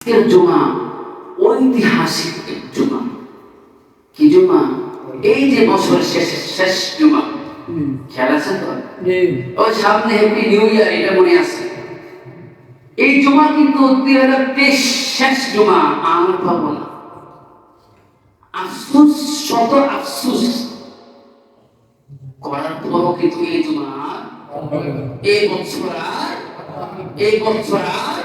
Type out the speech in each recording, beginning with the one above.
জুমা ঐতিহাসিক এক জুমা। কি জুমা? এই যে বছর শেষ জুমা। খেয়াল আছে তো? ওই সামনে হ্যাপি নিউ ইয়ার, এটা মনে আছে। এই জুমা কিন্তু 2023 শেষ জুমা। আর পাবো না। আফসোস, শত আফসোস করার পরও কিন্তু এই জুমা এই বছর আর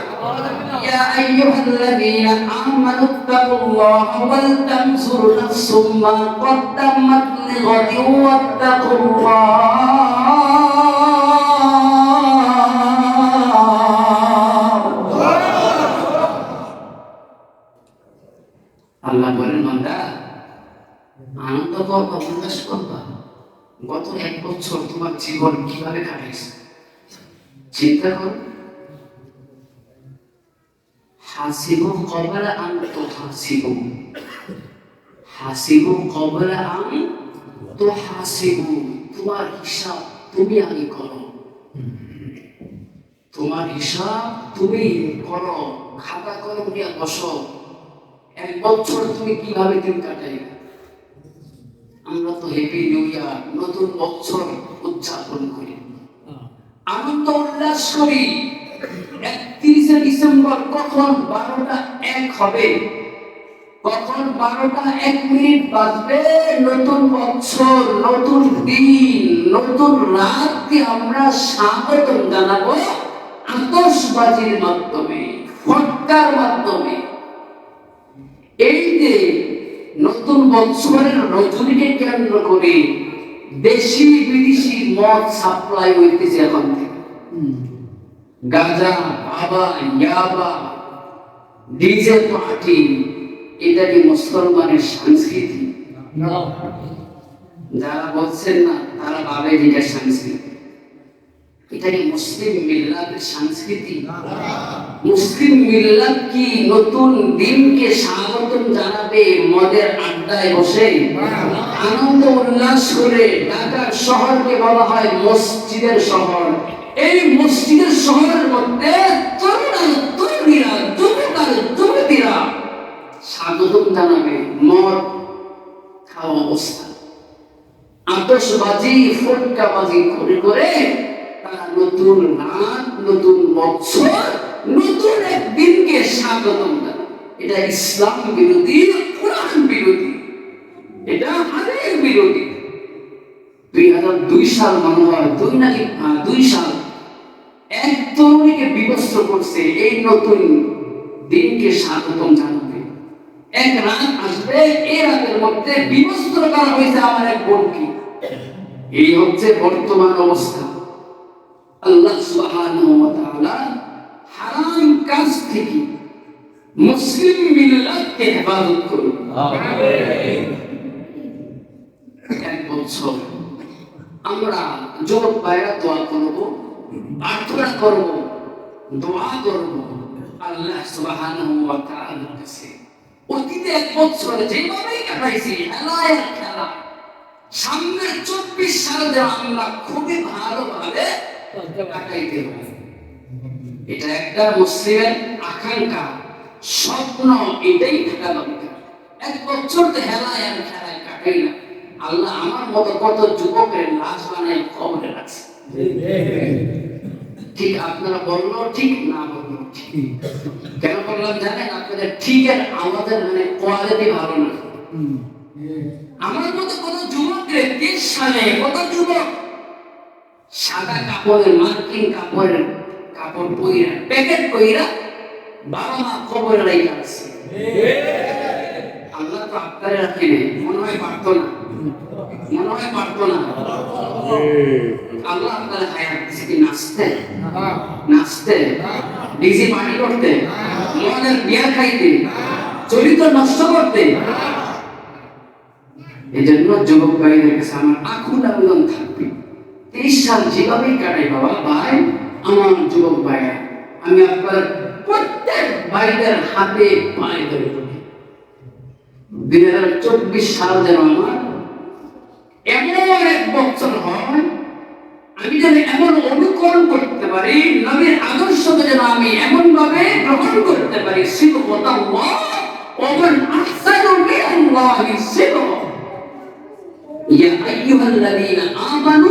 ইয়া আইয়ুহাল্লাযীনা আমানু তাকুল্লাহা ওয়াল তানজুর নাফসুম মা কদ্দামাত লিগাদিন ওয়াত্তাকুল্লাহ। আল্লাহ বলেন, বান্দা আনন্দ করবা, উল্লাস করবা। গত এক বছর তোমার জীবন কিভাবে কাটিয়েছে চিন্তা করো। হাসিবু ক্বাবলা আন তুহাসিবু, হাসিবু ক্বাবলা আন তুহাসিবু। তোমার হিসাব তুমি আগে করো, তোমার হিসাব তুমি করো। খাতা কলম নিয়ে বসো, এক বছর তুমি কিভাবে দিন কাটাইবে। আমরা তো হ্যাপি নিউ ইয়ার, নতুন বছর উদযাপন করি, আনন্দ উল্লাস করি। 31শে ডিসেম্বর কখন 12টা 1 হবে, কখন 12টা 1 মিনিট বাজবে, নতুন বছর, নতুন দিন, নতুন রাতকে আমরা স্বাগত জানাবো আতশবাজির মাধ্যমে, ফটকার মাধ্যমে। এই যে নতুন বছরের রজনীকে কেন্দ্র করে দেশি বিদেশি মদ সাপ্লাই হইতেছে এখন থেকে। গাঁজা, বাবা, ইয়াবা, ডিজে পার্টি, এটা কি মুসলমানের সংস্কৃতি? যারা বলছেন না তারা ভাবে এটা সংস্কৃতি। এটা কি মুসলিম মিল্লাতের সংস্কৃতি? মুসলিম মিল্লাত কি নতুন দিনকে স্বাগতম জানাবে মদের আড্ডায় বসে আনন্দ উল্লাস করে? ঢাকার শহরকে বলা হয় মসজিদের শহর। এই মসজিদের শহরের মধ্যে তরুণীরা, যুবতীরা স্বাগতম জানাবে মদ খাওয়া অবস্থা, আতশবাজি, ফটকাবাজি করে করে তারা নতুন রাত, নতুন বছর, নতুন এক দিনকে স্বাগতম জানাবে। এটা ইসলাম বিরোধী, কোরআন বিরোধী, এটা হাদিস বিরোধী। 2002 সাল মনে হয়, 2 সাল এক তরুণীকে বিবস্ত্র করছে এই নতুন দিনকে স্বাগতম জানাবে। এক রাত আসবে, এই রাতের মধ্যে বিবস্ত্র করা হয়েছে আমার এক বোনকে। এই হচ্ছে বর্তমান অবস্থা। আল্লাহ সুবহানাহু ওয়া তাআলা হারাম কাজ থেকে মুসলিম মিল্লাতকে হেফাজত করুন। আমিন। এক বছর আমরা যুবক ভাইরা দোয়া করব, প্রার্থনা করব, দোয়া করব আল্লাহ সুবহানাহু ওয়া তাআলার কাছে। অতীতে এক বছর যেভাবেই কাটাইছি হেলায় খেলা, সামনের 24 সালে আমরা খুবই ভালোভাবে কাটাইতে হবে। এটা একটা মুসলিমের আকাঙ্ক্ষা, স্বপ্ন, এটাই থাকা দরকার। এক বছর তো হেলায় খেলায় কাটাই না। আল্লাহ আমার মতো কত যুবকের লাশ বানায় কবরে রাখছে। ঠিক আপনারা বললো ঠিক, না বললো ঠিক। কেন বললাম জানেন? আপনাদের ঠিকের আমাদের মানে কোয়ালিটি ভালো না। আমার মতো কত যুবকের 30 সালে কত যুবক সাদা কাপড়ের, মার্কিন কাপড় পইরা, প্যাকেট পইরা বাবা মা কবরে রাখা আছে। আল্লাহ তো আপনারে রাখে নেই, মনে হয় পারতো না, মনে হয় পারতো না। আল্লাহ আপনারা হায়াত দিছে কি নাচতে, ডিজে পার্টি করতে, মদের বিয়ার খাইতে, চরিত্র নষ্ট করতে। এই জন্য যুবক ভাইদের কাছে আমার আকুল আবেদন থাকবে, 30 সাল যেভাবেই কাটাই বাবা ভাই, আমার যুবক ভাইরা, আমি আপনার প্রত্যেক ভাইদের হাতে পায়ে ধরে বলি 2024 সাল যেন আমার এমন এক বছর হয় আমি যেন এমন অনুকরণ করতে পারি, নবীর আদর্শকে যেন আমি এমন ভাবে গ্রহণ করতে পারি। সিবগাতাল্লাহ ওয়া মান আহসানু মিনাল্লাহি সিবগা। ইয়া আইয়ুহাল্লাযীনা আমানু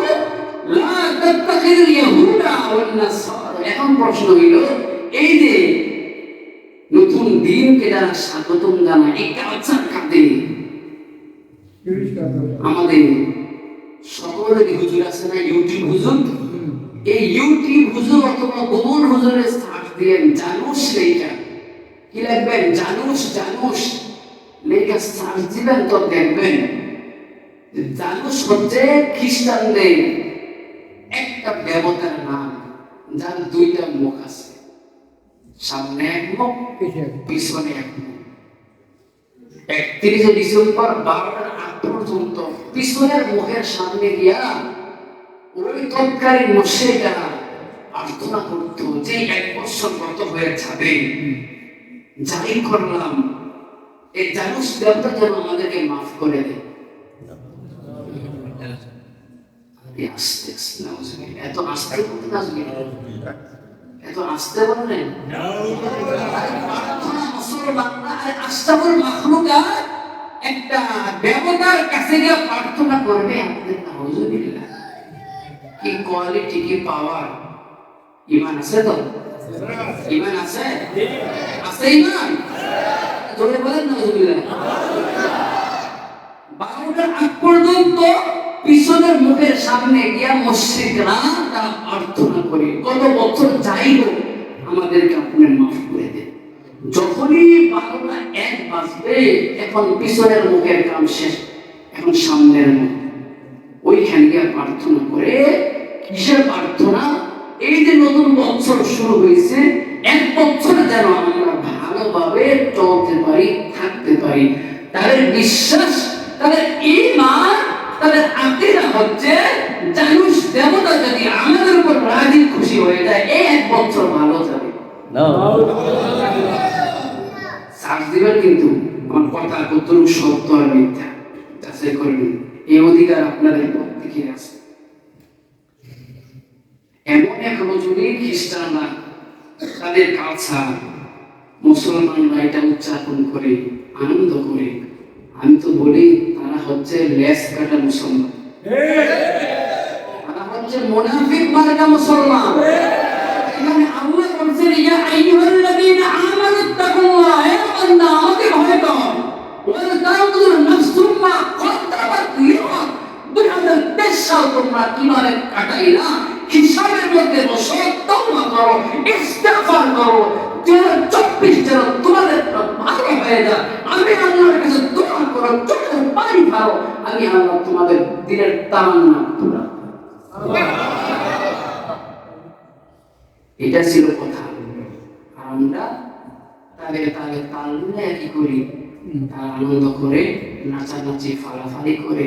লা তাত্তাখিযুল ইয়াহুদা ওয়ান নাসারা। এখন প্রশ্ন হইল, এই যে নতুন দিনকে যারা স্বাগতম জানায়, এই কালচার কাদের? আমাদের সকলের হুজুর আছে না, ইউটিউব হুজুর। এই ইউটিউব হুজুর অথবা গোমন হুজুরের সার্চ দিয়ে জানুস লেখা, কি লিখবেন? জানুস জানুস লেখা সার্চ দিবেন তো দেখবেন জানুস হচ্ছে খ্রিস্টানদের একটা দেবতার নাম, যার দুইটা মুখ আছে, সামনে এক মুখ, পিছনে এক মুখ। 31 ডিসেম্বর 12টার আগ পর্যন্ত পিছনের মুখের সামনে গিয়া ওই তৎকালীন মুশরিকরা প্রার্থনা করত যে 1 বছর গত হয়ে যাবে, যাই করলাম এই জানুস দেবতা যেন আমাদেরকে মাফ করে দেয়। আস্তে আস্তে নাউজুবিল্লাহ, এত আস্তে বলতে নাউজুবিল্লাহ, এত আস্তে বললেন আশরাফুল মাখলুকাত একটা দেবতার কাছে গিয়ে প্রার্থনা করবে, আমাদের নাউজুবিল্লাহ। কি কোয়ালিটি, কি পাওয়ার! ঈমান আছে তো? ঈমান আছে? আছে ঈমান? জোরে বলেন নাউজুবিল্লাহ। 12টার আগ পর্যন্ত পিছনের মুখের সামনে গিয়া মুশরিকরা তারা প্রার্থনা করে, কত বছর যাই হোক আমাদেরকে আপনি মাফ করে দেন। যখনই 12টা 1 বাজবে, এখন পিছনের মুখের কাম শেষ, এখন সামনের মুখ, ওইখানে গিয়ে প্রার্থনা করে। কিসের প্রার্থনা? এই যে নতুন বছর শুরু হয়েছে, 1 বছর যেন আমরা ভালোভাবে চলতে পারি, থাকতে পারি। তাদের বিশ্বাস, তাদের ঈমান, তাদের আকীদা হচ্ছে জানুস দেবতা যদি আমাদের উপর রাজি খুশি হয়ে যায়, এই 1 বছর ভালো যাবে। সার্চ দিবেন, কিন্তু আমার কথা কতটুকু সত্য আর মিথ্যা যাচাই করবেন, এই অধিকার আপনাদের প্রত্যেকে আছে। এমন এক রজনী খ্রিস্টানরা তাদের কালচার, মুসলমানরা এটা উদযাপন করে, আনন্দ করে। আমি তো বলি তারা হচ্ছে লেস কাটা মুসলমান, তারা হচ্ছে মুনাফিক মার্কা মুসলমান। এখানে আল্লাহ বলছেন, ইয়া আইয়ুহাল্লাযীনা আমানু তাকুল্লাহ, হে বান্দা আমাকে ভয় কর। ওয়াল তানজুর নাফসুম মা কদ্দামাত লিগাদ, 2023 সাল তোমরা কিভাবে কাটাইলা, হিসাবের মধ্যে বসো, তওবা করো, ইস্তিগফার করো, 2024 যেন তোমাদের ভালো হয়ে যায়। আমি আল্লাহর কাছে দোয়া করো, চোখের পানি খাও, আমি আল্লাহ তোমাদের দিনের তামান্না পুরা। এটা ছিল কথা। আর আমরা তাদের তাল মিলিয়ে কি করি? তার আনন্দ করে, নাচানাচি, ফালাফালি করে।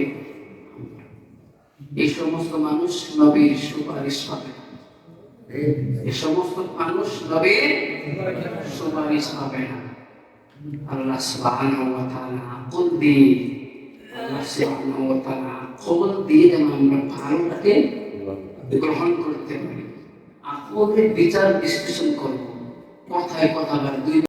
এই সমস্ত মানুষ নবীর সুপারিশ পাবে না। এই সমস্ত মানুষ নবীর সুপারিশ পাবে না। আল্লাহ সুবহানাহু ওয়া তাআলা আকল দিয়ে, আল্লাহ সুবহানাহু ওয়া তাআলা আকল দিয়ে যেন আমরা ভালোটাকে গ্রহণ করতে পারি। আকলের বিচার বিশ্লেষণ করব, কথায় কথা বলে দুই